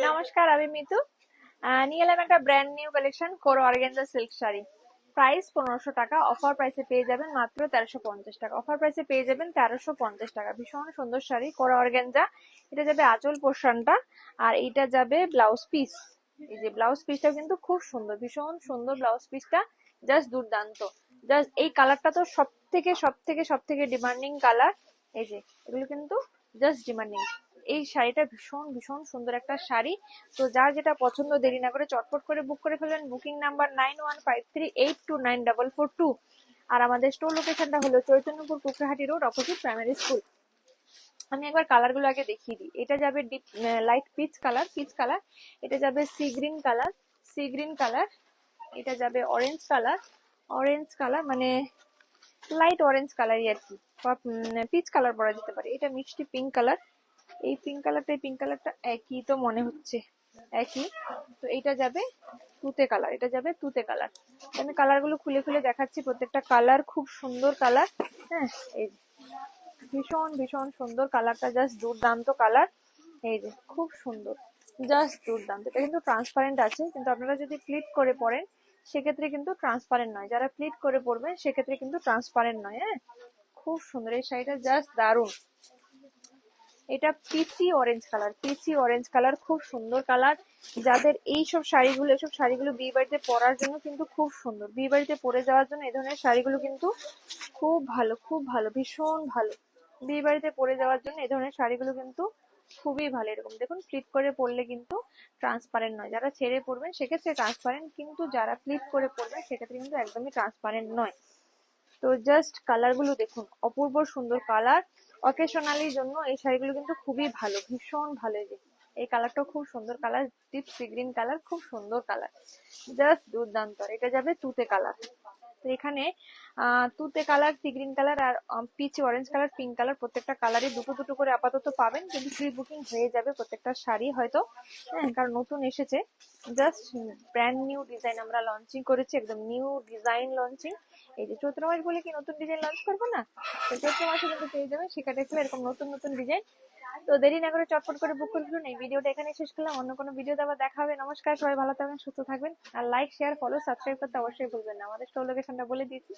নমস্কার, আমি মিতু। নিয়ে এলাম একটা brand new collection core organza silk sari. Price 1500 টাকা। অফার প্রাইসে পেয়ে যাবেন মাত্র 1350 টাকা। অফার প্রাইসে পেয়ে যাবেন 1350 টাকা। ভীষণ সুন্দর শাড়ি, কোর অর্গানজা। এটা যাবে আঁচল পোর্শনটা, আর এইটা যাবে ব্লাউজ পিস। এই যে ব্লাউজ পিসটা কিন্তু খুব সুন্দর, ভীষণ সুন্দর ব্লাউজ পিসটা, জাস্ট দুর্দান্ত। জাস্ট এই কালারটা তো সব থেকে ডিমান্ডিং কালার। এই যে এগুলো কিন্তু জাস্ট ডিমান্ডিং। এই শাড়িটা ভীষণ ভীষণ সুন্দর একটা শাড়ি। তো যার যেটা পছন্দ দেরি না করে চটপট করে বুক করে ফেলবেন। Booking number 9153829442। আর আমাদের স্টোর লোকেশনটা হলো Chaitanyapur Kukrahati road, opposite primary school. আমি একবার কালার গুলো আগে দেখিয়ে দিই। এটা যাবে ডিপ লাইট পিচ কালার। এটা যাবে সি গ্রিন কালার। এটা যাবে অরেঞ্জ কালার মানে লাইট অরেঞ্জ কালারই আর কি, পিচ কালার বলা যেতে পারে। এটা মিষ্টি পিঙ্ক কালার। এই পিঙ্ক কালারটা একই তো মনে হচ্ছে, একই। তো এটা যাবে তুতে কালার। আমি কালার গুলো খুলে খুলে দেখাচ্ছি। প্রত্যেকটা কালার খুব সুন্দর কালার। হ্যাঁ, এই যে ভীষণ ভীষণ সুন্দর কালারটা, জাস্ট দুর্দান্ত কালার। এই যে খুব সুন্দর, জাস্ট দুর্দান্ত। এটা কিন্তু ট্রান্সপারেন্ট আছে, কিন্তু আপনারা যদি প্লিট করে পরেন সেক্ষেত্রে কিন্তু ট্রান্সপারেন্ট নয়। যারা প্লিট করে পরবেন সেক্ষেত্রে কিন্তু ট্রান্সপারেন্ট নয়। হ্যাঁ, খুব সুন্দর এই শাড়িটা, জাস্ট দারুণ। এটা পিচি অরেঞ্জ কালার, খুব সুন্দর কালার। যাদের এসব শাড়িগুলো বিয়ে বাড়িতে পরার জন্য কিন্তু খুব সুন্দর। বিয়ে বাড়িতে পরে যাওয়ার জন্য এই ধরনের শাড়িগুলো কিন্তু খুব ভালো, ভীষণ ভালো। বিয়ে বাড়িতে পরে যাওয়ার জন্য এই ধরনের শাড়িগুলো কিন্তু খুবই ভালো। এরকম দেখুন, প্লিট করে পরলে কিন্তু ট্রান্সপারেন্ট নয়। যারা ছেড়ে পরবেন সেক্ষেত্রে ট্রান্সপারেন্ট, কিন্তু যারা প্লিট করে পরবেন সেক্ষেত্রে কিন্তু একদমই ট্রান্সপারেন্ট নয়। তো জাস্ট কালার গুলো দেখুন, অপূর্ব সুন্দর কালার। অকেশনালির জন্য এই শাড়িগুলো কিন্তু খুবই ভালো, ভীষণ ভালো। এই যে এই কালারটাও খুব সুন্দর colour, deep sea green colour, খুব সুন্দর কালার, জাস্ট দুর্দান্ত। আর এটা যাবে তুতে কালার। তো এখানে তুতে কালার, সি গ্রিন কালার আর peach orange colour, pink colour, প্রত্যেকটা কালারই দুটো দুটো করে আপাতত পাবেন, কিন্তু প্রি বুকিং হয়ে যাবে প্রত্যেকটা শাড়ি হয়তো। হ্যাঁ, কারণ নতুন এসেছে, জাস্ট ব্র্যান্ড নিউ ডিজাইন আমরা লঞ্চিং করেছি, একদম নিউ ডিজাইন লঞ্চিং। এই যে চৈত্র মাস বলে কি নতুন ডিজাইন লঞ্চ করবো না? তো চৈত্র মাসে কিন্তু পেয়ে যাবেন শিকারে এরকম নতুন নতুন ডিজাইন। তো দেরি না করে চটপট করে বুক করে ফেলুন। এই ভিডিওটা এখানে শেষ করলাম, অন্য কোনো ভিডিওতে আবার দেখা হবে। নমস্কার, সবাই ভালো থাকবেন, সুস্থ থাকবেন। আর লাইক, শেয়ার, ফলো, সাবস্ক্রাইব করতে অবশ্যই ভুলবেন না। আমাদের স্টোর লোকেশনটা বলে দিয়েছি।